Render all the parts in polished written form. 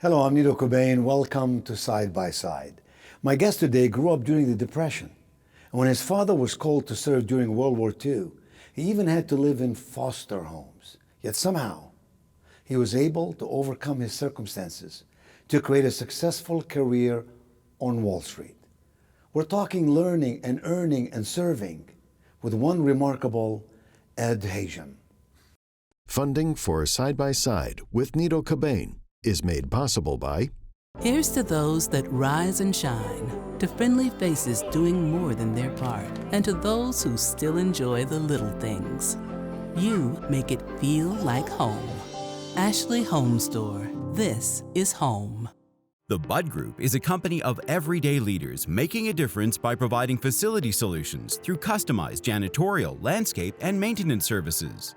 Hello, I'm Nito Cobain. Welcome to Side by Side. My guest today grew up during the Depression. And when his father was called to serve during World War II, he even had to live in foster homes. Yet somehow, he was able to overcome his circumstances to create a successful career on Wall Street. We're talking learning and earning and serving with one remarkable Ed Hajim. Funding for Side by Side with Nito Cobain is made possible by... Here's to those that rise and shine, to friendly faces doing more than their part, and to those who still enjoy the little things. You make it feel like home. Ashley Home Store. This is home. The Bud Group is a company of everyday leaders making a difference by providing facility solutions through customized janitorial, landscape, and maintenance services.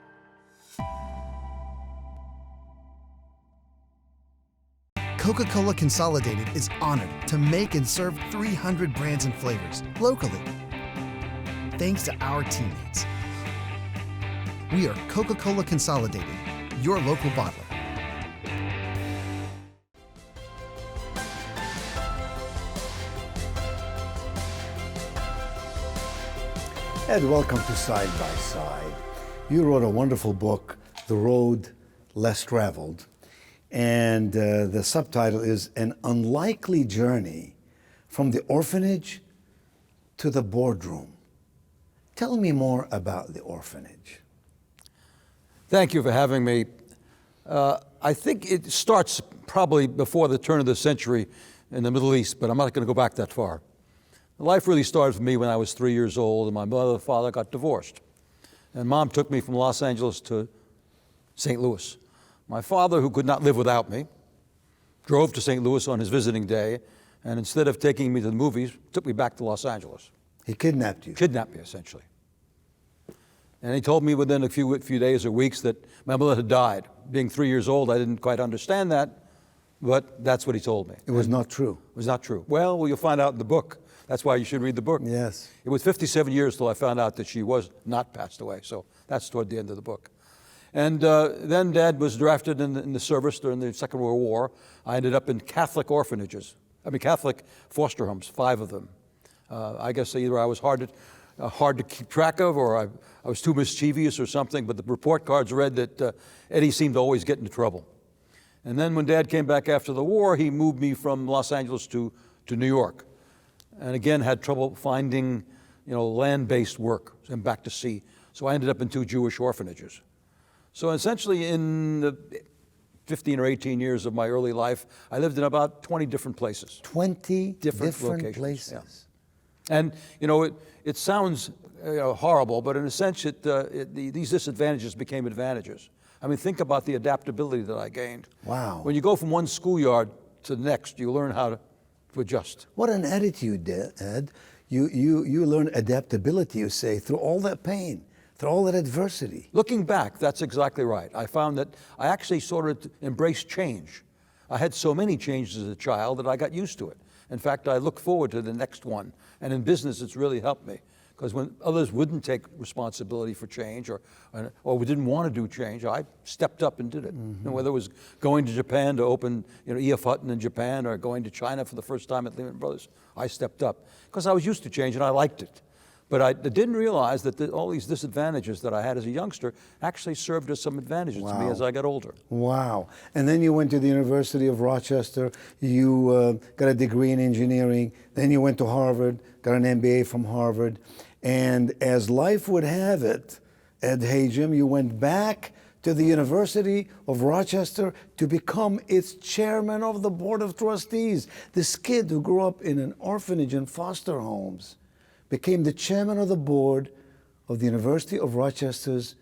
Coca-Cola Consolidated is honored to make and serve 300 brands and flavors locally. Thanks to our teammates. We are Coca-Cola Consolidated, your local bottler. Ed, welcome to Side by Side. You wrote a wonderful book, The Road Less Traveled. And the subtitle is An Unlikely Journey from the Orphanage to the Boardroom. Tell me more about the orphanage. Thank you for having me. I think it starts probably before the turn of the century in the Middle East, but I'm not going to go back that far. Life really started for me when I was 3 years old and my mother and father got divorced. And Mom took me from Los Angeles to St. Louis. My father, who could not live without me, drove to St. Louis on his visiting day, and instead of taking me to the movies, took me back to Los Angeles. He kidnapped you? Kidnapped me, essentially. And he told me within a few days or weeks that my mother had died. Being 3 years old, I didn't quite understand that, but that's what he told me. It was not true? It was not true. Well, you'll find out in the book. That's why you should read the book. Yes. It was 57 years till I found out that she was not passed away, so that's toward the end of the book. And then Dad was drafted in the service during the Second World War. I ended up in Catholic Catholic foster homes, 5 of them. I guess either I was hard to keep track of, or I was too mischievous or something, but the report cards read that Eddie seemed to always get into trouble. And then when Dad came back after the war, he moved me from Los Angeles to New York. And again, had trouble finding, land-based work and back to sea. So I ended up in 2 Jewish orphanages. So essentially in the 15 or 18 years of my early life, I lived in about 20 different places. 20 different locations. Places? Yeah. And, it sounds horrible, but in a sense, these disadvantages became advantages. I mean, think about the adaptability that I gained. Wow. When you go from one schoolyard to the next, you learn how to adjust. What an attitude, Ed. You learn adaptability, you say, through all that pain, through all that adversity. Looking back, that's exactly right. I found that I actually sort of embraced change. I had so many changes as a child that I got used to it. In fact, I look forward to the next one. And in business, it's really helped me. Because when others wouldn't take responsibility for change or we didn't want to do change, I stepped up and did it. Mm-hmm. Whether it was going to Japan to open E.F. Hutton in Japan or going to China for the first time at Lehman Brothers, I stepped up. Because I was used to change and I liked it. But I didn't realize that all these disadvantages that I had as a youngster actually served as some advantages to me as I got older. Wow. And then you went to the University of Rochester. You got a degree in engineering. Then you went to Harvard, got an MBA from Harvard. And as life would have it, Ed Hajim, you went back to the University of Rochester to become its chairman of the Board of Trustees. This kid who grew up in an orphanage and foster homes became the chairman of the board of the University of Rochester's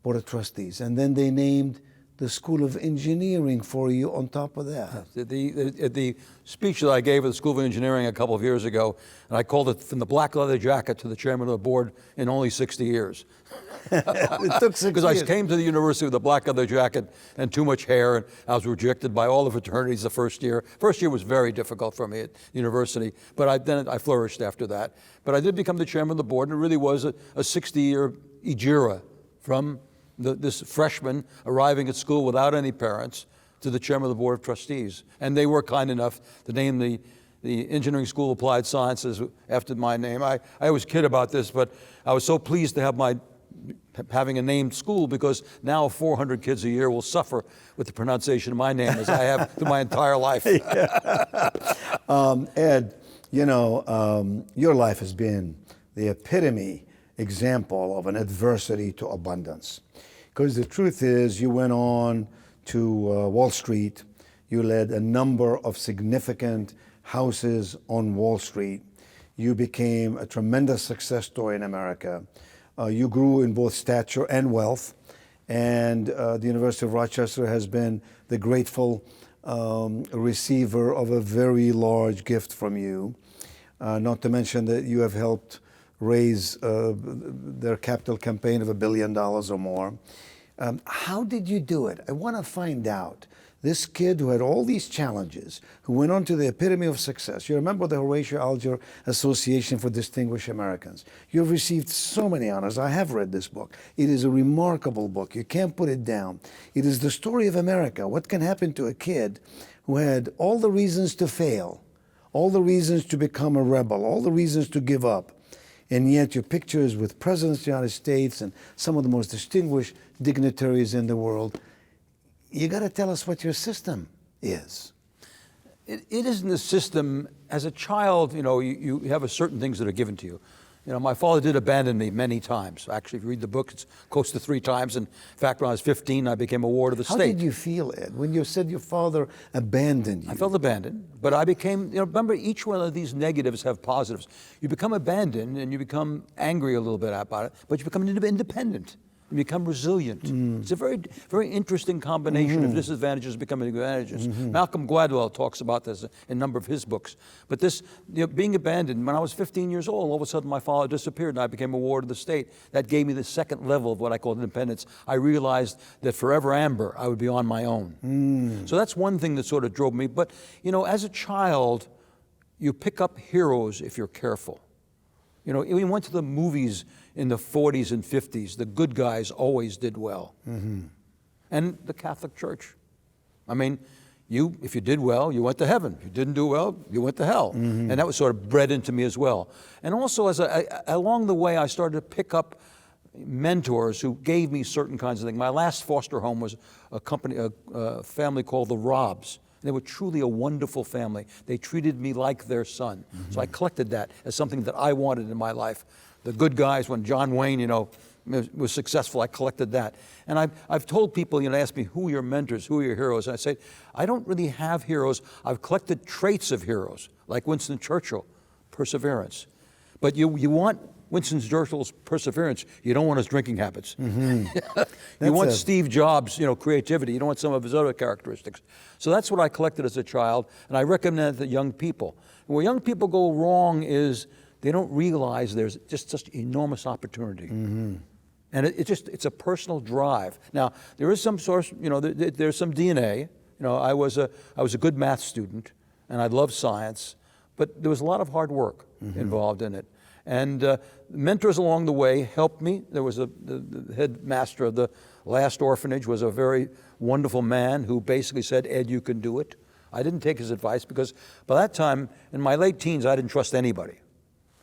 Board of Trustees. And then they named the School of Engineering for you on top of that. The speech that I gave at the School of Engineering a couple of years ago, and I called it From the Black Leather Jacket to the Chairman of the Board in only 60 years. It took 6 years. Because I came to the university with a black leather jacket and too much hair, and I was rejected by all the fraternities the first year. First year was very difficult for me at university, but then I flourished after that. But I did become the chairman of the board, and it really was a 60-year ejira from this freshman arriving at school without any parents, to the chairman of the board of trustees. And they were kind enough to name the Engineering School of Applied Sciences after my name. I always kid about this, but I was so pleased to have having a named school, because now 400 kids a year will suffer with the pronunciation of my name as I have through my entire life. Ed, your life has been the epitome example of an adversity to abundance. Because the truth is, you went on to Wall Street, you led a number of significant houses on Wall Street. You became a tremendous success story in America. You grew in both stature and wealth, and the University of Rochester has been the grateful receiver of a very large gift from you. Not to mention that you have helped raise their capital campaign of $1 billion or more. How did you do it? I want to find out. This kid who had all these challenges, who went on to the epitome of success. You remember the Horatio Alger Association for Distinguished Americans. You've received so many honors. I have read this book. It is a remarkable book. You can't put it down. It is the story of America. What can happen to a kid who had all the reasons to fail, all the reasons to become a rebel, all the reasons to give up, and yet your pictures with presidents of the United States and some of the most distinguished dignitaries in the world. You got to tell us what your system is. It isn't the system. As a child, you have certain things that are given to you. My father did abandon me many times. Actually, if you read the book, it's close to 3 times. In fact, when I was 15, I became a ward of the state. How did you feel, Ed, when you said your father abandoned you? I felt abandoned, but I became, remember, each one of these negatives have positives. You become abandoned and you become angry a little bit about it, but you become independent. You become resilient. It's a very, very interesting combination of disadvantages becoming advantages. Malcolm Gladwell talks about this in a number of his books. But this, being abandoned, when I was 15 years old, all of a sudden my father disappeared and I became a ward of the state. That gave me the second level of what I call independence. I realized that forever Amber, I would be on my own. So that's one thing that sort of drove me. But, as a child, you pick up heroes if you're careful. We went to the movies in the 40s and 50s. The good guys always did well. And the Catholic Church. I mean, if you did well, you went to heaven. If you didn't do well, you went to hell. And that was sort of bred into me as well. And also, along the way, I started to pick up mentors who gave me certain kinds of things. My last foster home was a family called the Robs. They were truly a wonderful family. They treated me like their son. So I collected that as something that I wanted in my life. The good guys, when John Wayne, was successful, I collected that. And I've told people, ask me, who are your mentors, who are your heroes? And I say, I don't really have heroes. I've collected traits of heroes, like Winston Churchill, perseverance. But you want Winston Churchill's perseverance. You don't want his drinking habits. You want Steve Jobs, creativity. You don't want some of his other characteristics. So that's what I collected as a child, and I recommend that young people. And where young people go wrong is they don't realize there's just such enormous opportunity. And it's a personal drive. Now, there is some source, there's some DNA. I was a good math student, and I loved science, but there was a lot of hard work involved in it. And mentors along the way helped me. There was the headmaster of the last orphanage was a very wonderful man who basically said, Ed, you can do it. I didn't take his advice because by that time, in my late teens, I didn't trust anybody.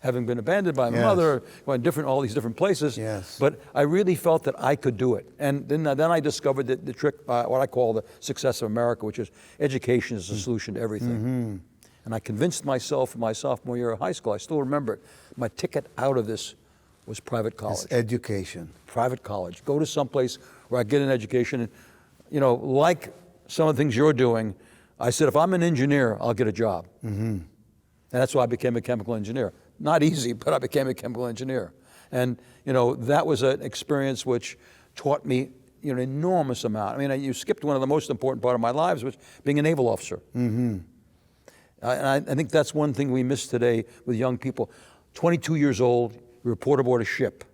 Having been abandoned by my mother, going all these different places. But I really felt that I could do it. And then I discovered the trick, what I call the success of America, which is education is the solution to everything. And I convinced myself in my sophomore year of high school, I still remember it, my ticket out of this was private college. It's education. Private college. Go to someplace where I get an education. And, like some of the things you're doing, I said, if I'm an engineer, I'll get a job. And that's why I became a chemical engineer. Not easy, but I became a chemical engineer. And, that was an experience which taught me an enormous amount. I mean, you skipped one of the most important part of my lives, which being a naval officer. And I think that's one thing we miss today with young people. 22 years old, you report aboard a ship.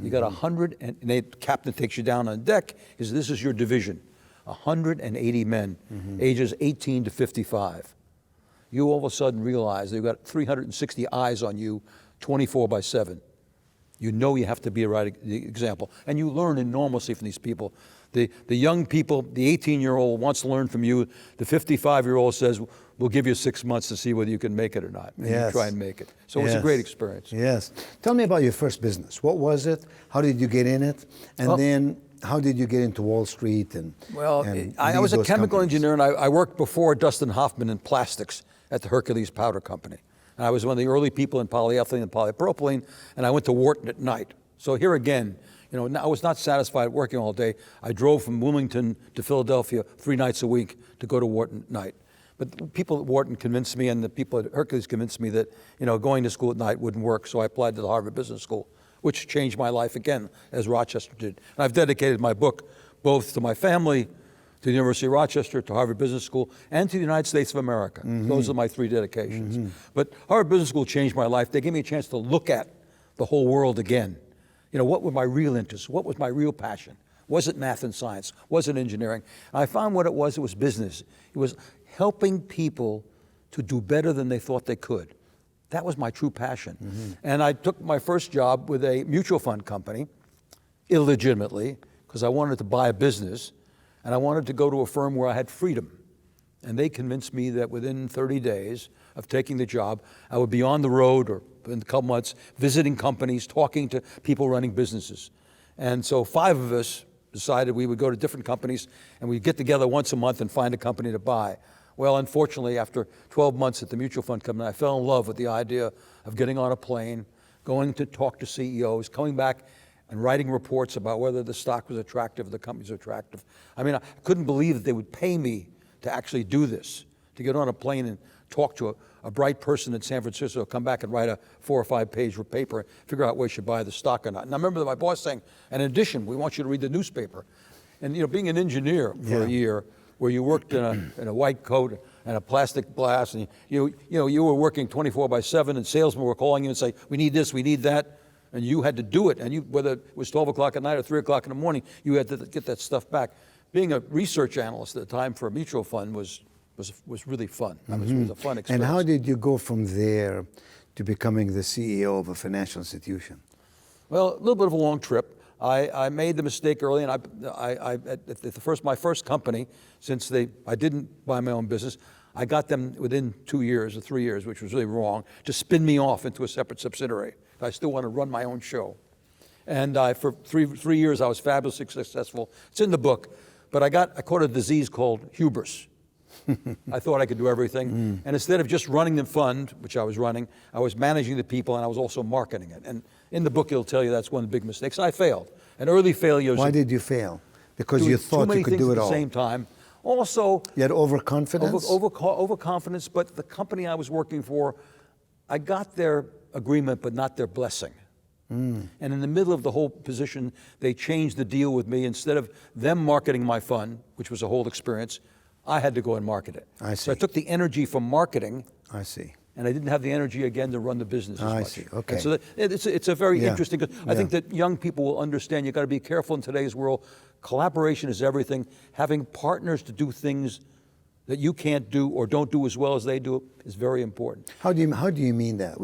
You got 100, and the captain takes you down on deck, this is your division. 180 men, ages 18 to 55. You all of a sudden realize they've got 360 eyes on you, 24/7. You know you have to be a right example. And you learn enormously from these people. The young people, the 18-year-old wants to learn from you. The 55-year-old says, we'll give you 6 months to see whether you can make it or not. And you try and make it. So it's a great experience. Yes. Tell me about your first business. What was it? How did you get in it? And then how did you get into Wall Street? I was a chemical engineer, and I worked before Dustin Hoffman in plastics at the Hercules Powder Company. And I was one of the early people in polyethylene and polypropylene, and I went to Wharton at night. So here again, I was not satisfied working all day. I drove from Wilmington to Philadelphia 3 nights a week to go to Wharton at night. But the people at Wharton convinced me, and the people at Hercules convinced me that going to school at night wouldn't work. So I applied to the Harvard Business School, which changed my life again, as Rochester did. And I've dedicated my book both to my family, to the University of Rochester, to Harvard Business School, and to the United States of America. Those are my 3 dedications. But Harvard Business School changed my life. They gave me a chance to look at the whole world again. What were my real interests? What was my real passion? Was it math and science? Was it engineering? And I found what it was business. It was helping people to do better than they thought they could. That was my true passion. And I took my first job with a mutual fund company, illegitimately, because I wanted to buy a business, and I wanted to go to a firm where I had freedom. And they convinced me that within 30 days of taking the job, I would be on the road or in a couple months visiting companies, talking to people running businesses. And so 5 of us decided we would go to different companies and we'd get together once a month and find a company to buy. Well, unfortunately, after 12 months at the mutual fund company, I fell in love with the idea of getting on a plane, going to talk to CEOs, coming back and writing reports about whether the stock was attractive, the company's attractive. I mean, I couldn't believe that they would pay me to actually do this, to get on a plane and talk to a bright person in San Francisco, come back and write a 4 or 5 page paper and figure out whether you should buy the stock or not. And I remember my boss saying, in addition, we want you to read the newspaper. And being an engineer for a year, where you worked in a white coat and a plastic glass, and you were working 24/7, and salesmen were calling you and say, we need this, we need that, and you had to do it. And whether it was 12 o'clock at night or 3 o'clock in the morning, you had to get that stuff back. Being a research analyst at the time for a mutual fund was really fun. It was a fun experience. And how did you go from there to becoming the CEO of a financial institution? Well, a little bit of a long trip. I made the mistake early, and my first company, since I didn't buy my own business, I got them within 2 years or 3 years, which was really wrong, to spin me off into a separate subsidiary. I still want to run my own show. And for three years, I was fabulously successful. It's in the book, but I caught a disease called hubris. I thought I could do everything. And instead of just running the fund, which I was running, I was managing the people, and I was also marketing it. And in the book, it'll tell you that's one of the big mistakes. I failed. And early failures. Why did you fail? Because you thought you could do it all. At the same time. Also, you had overconfidence? Overconfidence, but the company I was working for, I got their agreement, but not their blessing. And in the middle of the whole position, they changed the deal with me. Instead of them marketing my fund, which was a whole experience, I had to go and market it. I see. So I took the energy from marketing. I see. And I didn't have the energy again to run the business as much. I see. Okay. And so it's a very interesting. I think that young people will understand. You've got to be careful in today's world. Collaboration is everything. Having partners to do things that you can't do or don't do as well as they do is very important. How do you mean that?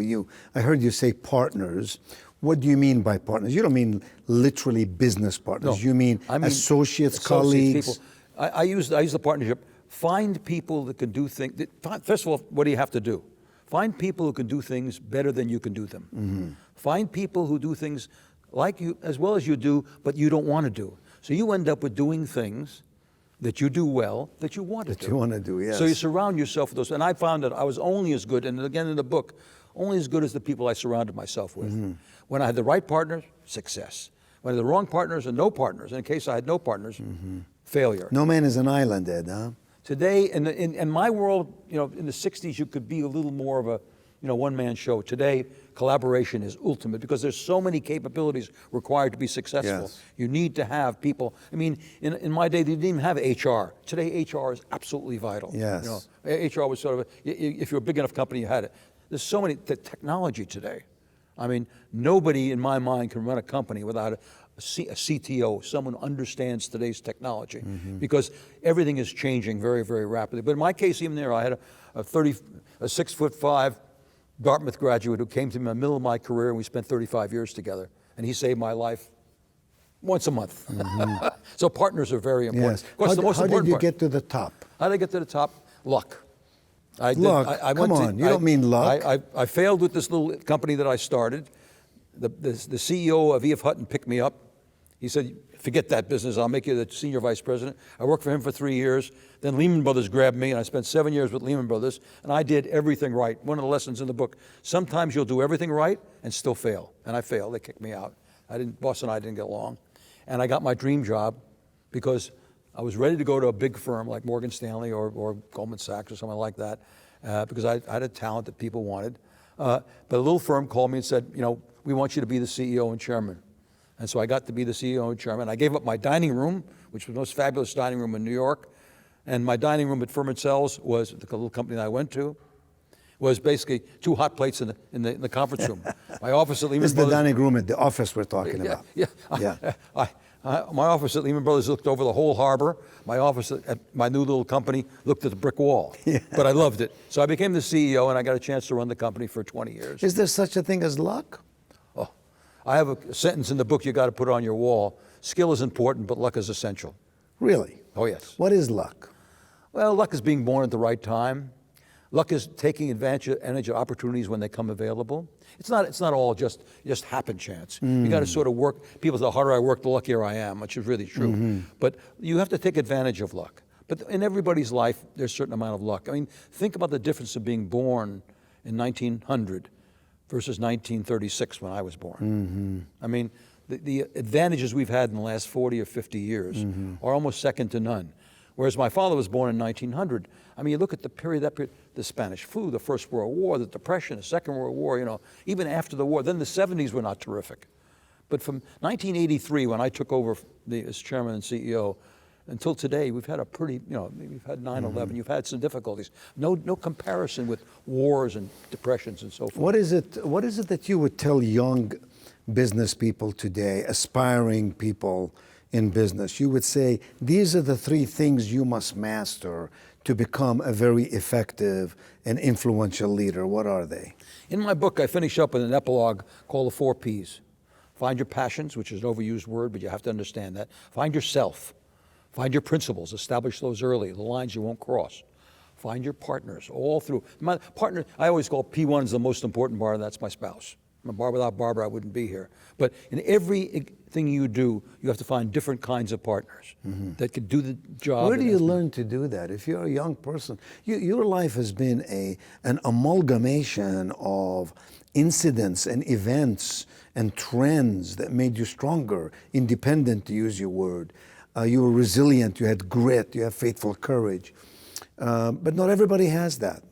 I heard you say partners. What do you mean by partners? You don't mean literally business partners. No, you mean associates, colleagues. People. I use the partnership. Find people that can do things. First of all, what do you have to do? Find people who can do things better than you can do them. Find people who do things like you, as well as you do, but you don't want to do. So you end up with doing things that you do well, that you want to do. That you want to do, yes. So you surround yourself with those. And I found that I was only as good, and again in the book, only as good as the people I surrounded myself with. When I had the right partners, success. When I had the wrong partners and no partners, in case I had no partners, failure. No man is an island, Ed, huh? Today, in my world, in the 60s, you could be a little more of a, one-man show. Today, collaboration is ultimate because there's so many capabilities required to be successful. Yes. You need to have people. I mean, in my day, they didn't even have HR. Today, HR is absolutely vital. Yes. HR was sort of, if you're a big enough company, you had it. There's so many, the technology today. I mean, nobody in my mind can run a company without a CTO, someone who understands today's technology, because everything is changing very, very rapidly. But in my case, even there, I had a 6'5" Dartmouth graduate who came to me in the middle of my career, and we spent 35 years together. and he saved my life once a month. So partners are very important. Yes. Of course, the most How important did you part- get to the top? How did I get to the top? Luck. Luck? Come on, you don't mean luck. I failed with this little company that I started. The CEO of E.F. Hutton picked me up. He said, forget that business, I'll make you the senior vice president. I worked for him for 3 years. Then Lehman Brothers grabbed me, and I spent 7 years with Lehman Brothers, and I did everything right. One of the lessons in the book, sometimes you'll do everything right and still fail. And I failed, they kicked me out. Boss and I didn't get along. And I got my dream job because I was ready to go to a big firm like Morgan Stanley or Goldman Sachs or something like that, because I had a talent that people wanted. But a little firm called me and said, we want you to be the CEO and chairman. And so I got to be the CEO and chairman. I gave up my dining room, which was the most fabulous dining room in New York. And my dining room at Furman Cells was, the little company that I went to, was basically 2 hot plates in the conference room. My office at Lehman This is the Brothers. dining room at the office we're talking about. Yeah. My office at Lehman Brothers looked over the whole harbor. My office at my new little company looked at the brick wall. But I loved it. So I became the CEO, and I got a chance to run the company for 20 years. Is there such a thing as luck? Oh, I have a sentence in the book you got to put on your wall. Skill is important, but luck is essential. Really? Oh, yes. What is luck? Well, luck is being born at the right time. Luck is taking advantage of opportunities when they come available. It's not all just happen chance. You got to sort of work. People say, the harder I work, the luckier I am, which is really true. But you have to take advantage of luck. But in everybody's life, there's a certain amount of luck. I mean, think about the difference of being born in 1900 versus 1936 when I was born. I mean, the advantages we've had in the last 40 or 50 years are almost second to none. Whereas my father was born in 1900. I mean, you look at that period, the Spanish flu, the First World War, the Depression, the Second World War, even after the war. Then the 70s were not terrific. But from 1983, when I took over as chairman and CEO, until today, we've had a pretty, we've had 9/11, you've had some difficulties. No comparison with wars and depressions and so forth. What is it that you would tell young business people today, aspiring people in business? You would say, these are the 3 things you must master to become a very effective and influential leader. What are they? In my book, I finish up with an epilogue called the 4 Ps. Find your passions, which is an overused word, but you have to understand that. Find yourself. Find your principles. Establish those early, the lines you won't cross. Find your partners all through. My partner, I always call P1 is the most important part, and that's my spouse. Without Barbara, I wouldn't be here. But in everything you do, you have to find different kinds of partners that can do the job. Where do you learn to do that? If you're a young person, your life has been an amalgamation of incidents and events and trends that made you stronger, independent, to use your word. You were resilient, you had grit, you have faithful courage. But not everybody has that.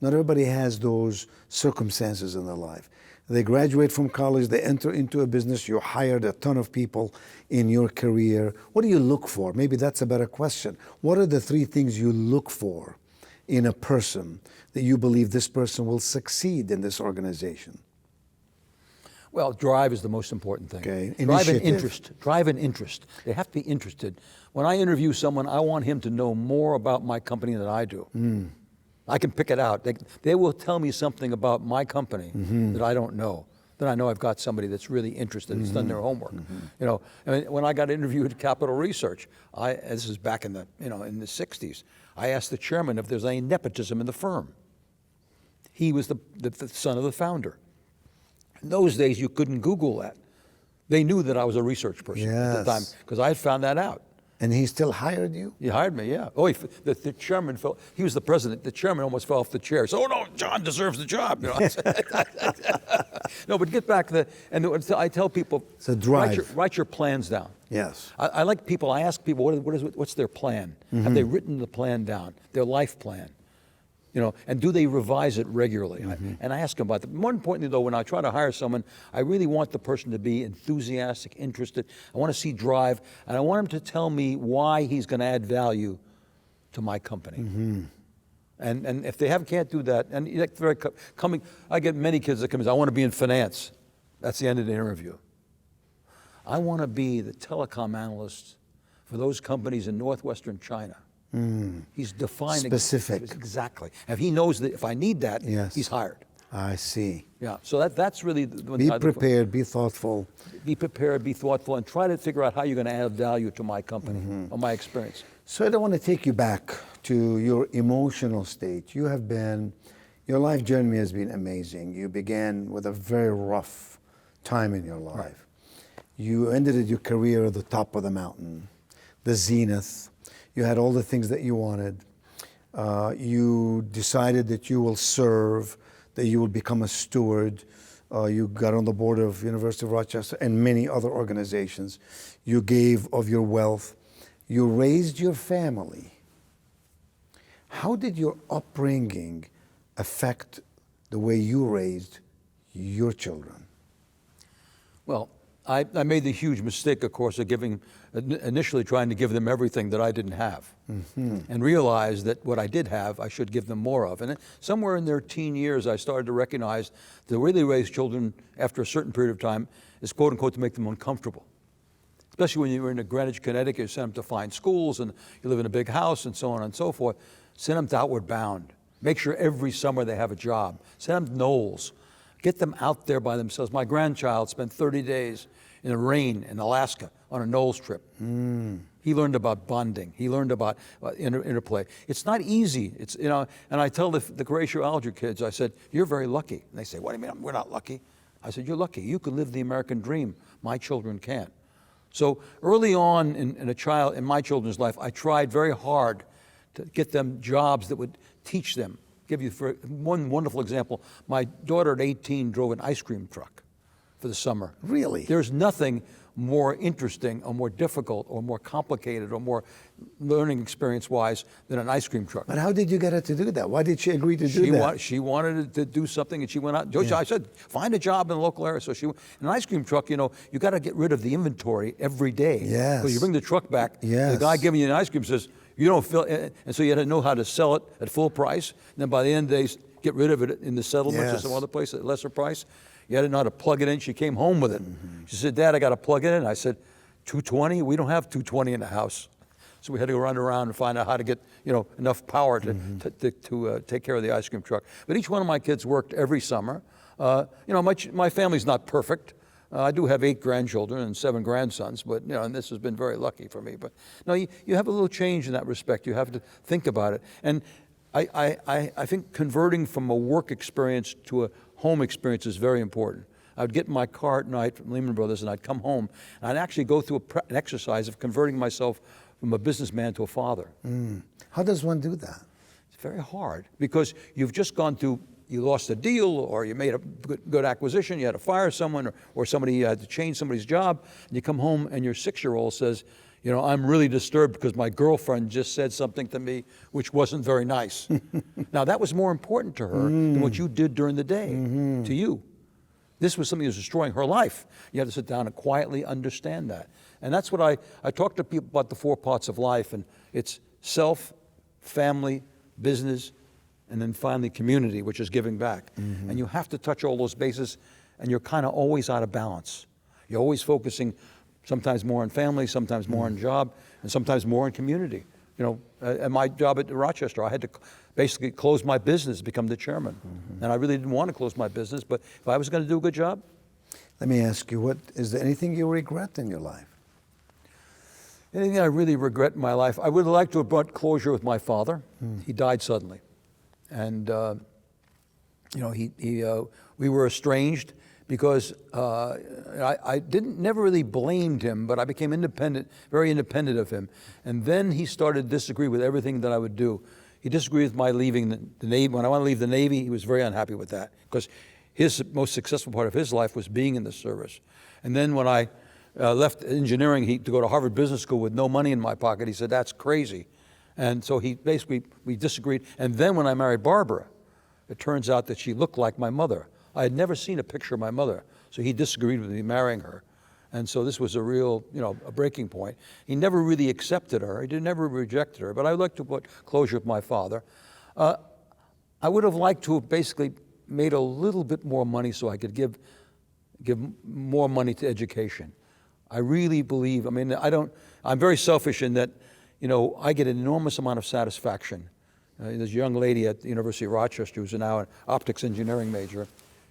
Not everybody has those circumstances in their life. They graduate from college, they enter into a business, you hired a ton of people in your career. What do you look for? Maybe that's a better question. What are the 3 things you look for in a person that you believe this person will succeed in this organization? Well, drive is the most important thing. Okay. Drive and Initiative. interest. Drive and interest. They have to be interested. When I interview someone, I want him to know more about my company than I do. I can pick it out. They will tell me something about my company that I don't know. Then I know I've got somebody that's really interested, that's done their homework. I mean, when I got interviewed at Capital Research, this is back in the in the 60s, I asked the chairman if there's any nepotism in the firm. He was the son of the founder. In those days, you couldn't Google that. They knew that I was a research person at the time because I had found that out. And he still hired you? He hired me, yeah. Oh, the chairman he was the president. The chairman almost fell off the chair. So, no, John deserves the job. No, but get back to I tell people, it's a drive. Write your plans down. Yes. I like people, I ask people, what's their plan? Have they written the plan down, their life plan? And do they revise it regularly? And I ask them about that. More importantly, though, when I try to hire someone, I really want the person to be enthusiastic, interested. I want to see drive, and I want him to tell me why he's going to add value to my company. And if they can't do that, and I get many kids that come and say, I want to be in finance. That's the end of the interview. I want to be the telecom analyst for those companies in northwestern China. He's defining specific. Exactly. If he knows that if I need that, Yes. he's hired. I see. Yeah, so that's really Be prepared, be thoughtful. Be prepared, be thoughtful, and try to figure out how you're going to add value to my company or my experience. So I don't want to take you back to your emotional state. Your life journey has been amazing. You began with a very rough time in your life. Right. You ended your career at the top of the mountain, the zenith. You had all the things that you wanted. You decided that you will serve, that you will become a steward. You got on the board of University of Rochester and many other organizations. You gave of your wealth. You raised your family. How did your upbringing affect the way you raised your children? Well, I made the huge mistake, of course, of initially trying to give them everything that I didn't have, and realized that what I did have, I should give them more of. And somewhere in their teen years, I started to recognize the way they raise children after a certain period of time is, quote unquote, to make them uncomfortable. Especially when you were in Greenwich, Connecticut, you send them to fine schools, and you live in a big house, and so on and so forth. Send them to Outward Bound. Make sure every summer they have a job. Send them to Knowles. Get them out there by themselves. My grandchild spent 30 days in the rain in Alaska on a Knowles trip. He learned about bonding. He learned about interplay. It's not easy. It's, and I tell the Horatio Alger kids, I said, you're very lucky. And they say, what do you mean we're not lucky? I said, you're lucky. You can live the American dream. My children can't. So early on in my children's life, I tried very hard to get them jobs that would teach them. Give you one wonderful example. My daughter at 18 drove an ice cream truck for the summer. Really? There's nothing more interesting or more difficult or more complicated or more learning experience-wise than an ice cream truck. But how did you get her to do that? Why did she agree to do that? She wanted to do something, and she went out. I said, find a job in the local area. So she went. An ice cream truck, you got to get rid of the inventory every day. Yes. So you bring the truck back. Yes. The guy giving you an ice cream says, you don't feel, and so you had to know how to sell it at full price. And then by the end of the day, get rid of it in the settlements or some other place at lesser price. You had to know how to plug it in. She came home with it. She said, Dad, I got to plug it in. I said, 220? We don't have 220 in the house. So we had to run around and find out how to get enough power to take care of the ice cream truck. But each one of my kids worked every summer. My family's not perfect. I do have 8 grandchildren and 7 grandsons, but and this has been very lucky for me. But no, you have a little change in that respect. You have to think about it. And I think converting from a work experience to a home experience is very important. I would get in my car at night from Lehman Brothers, and I'd come home, and I'd actually go through an exercise of converting myself from a businessman to a father. How does one do that? It's very hard, because you've just gone through, you lost a deal, or you made a good acquisition, you had to fire someone, or somebody had to change somebody's job, and you come home and your 6-year-old says, I'm really disturbed because my girlfriend just said something to me which wasn't very nice. Now, that was more important to her than what you did during the day to you. This was something that was destroying her life. You had to sit down and quietly understand that. And that's what I talk to people about, the 4 parts of life, and it's self, family, business, and then finally community, which is giving back. And you have to touch all those bases, and you're kind of always out of balance. You're always focusing sometimes more on family, sometimes more on job, and sometimes more on community. At my job at Rochester, I had to basically close my business, become the chairman. And I really didn't want to close my business, but if I was going to do a good job. Let me ask you, is there anything you regret in your life? Anything I really regret in my life? I would have liked to have brought closure with my father. He died suddenly. And, we were estranged because I never really blamed him, but I became very independent of him. And then he started to disagree with everything that I would do. He disagreed with my leaving the Navy. When I wanted to leave the Navy, he was very unhappy with that, because his most successful part of his life was being in the service. And then when I left engineering to go to Harvard Business School with no money in my pocket, he said, that's crazy. And so we disagreed. And then when I married Barbara, it turns out that she looked like my mother. I had never seen a picture of my mother, so he disagreed with me marrying her. And so this was a real, a breaking point. He never really accepted her. He never rejected her. But I would like to put closure with my father. I would have liked to have basically made a little bit more money so I could give more money to education. I really believe, I'm very selfish in that, I get an enormous amount of satisfaction There's a young lady at the University of Rochester who's now an optics engineering major,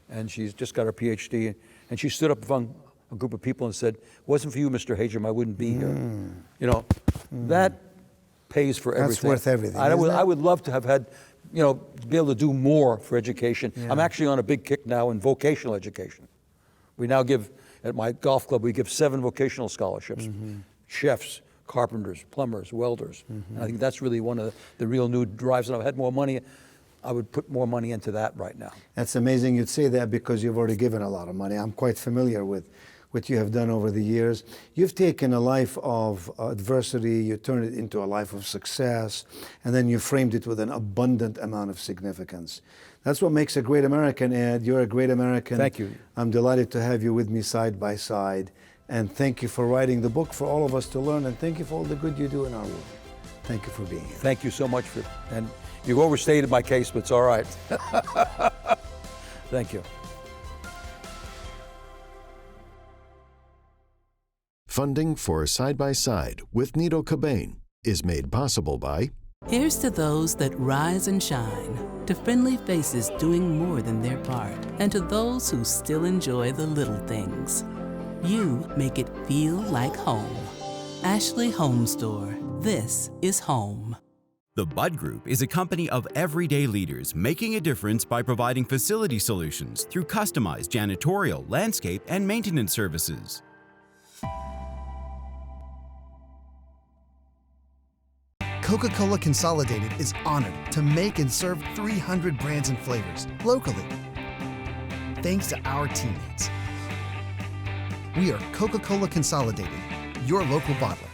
and she's just got her PhD, and she stood up among a group of people and said, "If it wasn't for you, Mr. Hajim, I wouldn't be here." You know, that pays for everything. That's worth everything. I isn't it? would love to have had, you know, to be able to do more for education. Yeah. I'm actually on a big kick now in vocational education. We now give, at my golf club, we give 7 vocational scholarships. Chefs, carpenters, plumbers, welders. And I think that's really one of the real new drives. And if I had more money, I would put more money into that right now. That's amazing you'd say that because you've already given a lot of money. I'm quite familiar with what you have done over the years. You've taken a life of adversity, you turned it into a life of success, and then you framed it with an abundant amount of significance. That's what makes a great American, Ed. You're a great American. Thank you. I'm delighted to have you with me side by side. And thank you for writing the book for all of us to learn, and thank you for all the good you do in our world. Thank you for being here. Thank you so much and you've overstated my case, but it's all right. Thank you. Funding for Side by Side with Nido Cobain is made possible by Here's to those that rise and shine, to friendly faces doing more than their part, and to those who still enjoy the little things. You make it feel like home. Ashley Home Store. This is home. The Bud Group is a company of everyday leaders making a difference by providing facility solutions through customized janitorial, landscape, and maintenance services. Coca-Cola Consolidated is honored to make and serve 300 brands and flavors locally. Thanks to our teammates. We are Coca-Cola Consolidated, your local bottler.